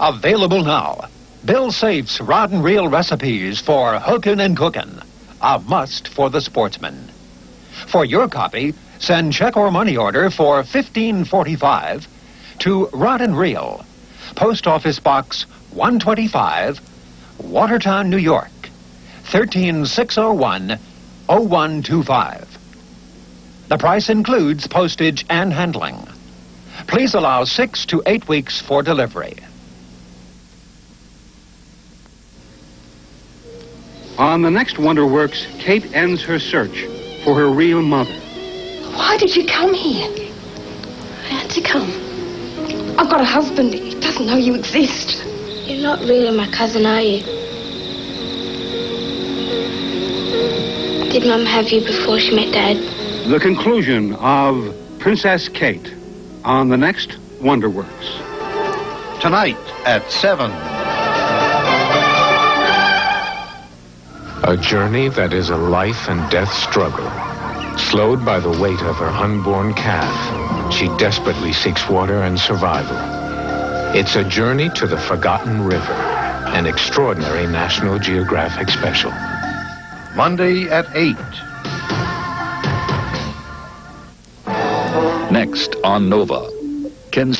Available now. Bill Saiff's rod and reel recipes for Hookin' Cookin', a must for the sportsman. For your copy, send check or money order for $15.45 to Rod and Reel, Post Office Box 125, Watertown, New York, 13601-0125. The price includes postage and handling. Please allow 6 to 8 weeks for delivery. On the next Wonderworks, Kate ends her search for her real mother. Why did you come here? I had to come. I've got a husband. He doesn't know you exist. You're not really my cousin, are you? Did Mum have you before she met Dad? The conclusion of Princess Kate on the next Wonderworks. Tonight at 7. A journey that is a life and death struggle. Slowed by the weight of her unborn calf, she desperately seeks water and survival. It's a journey to the forgotten river, an extraordinary National Geographic special. Monday at 8. Next on Nova, can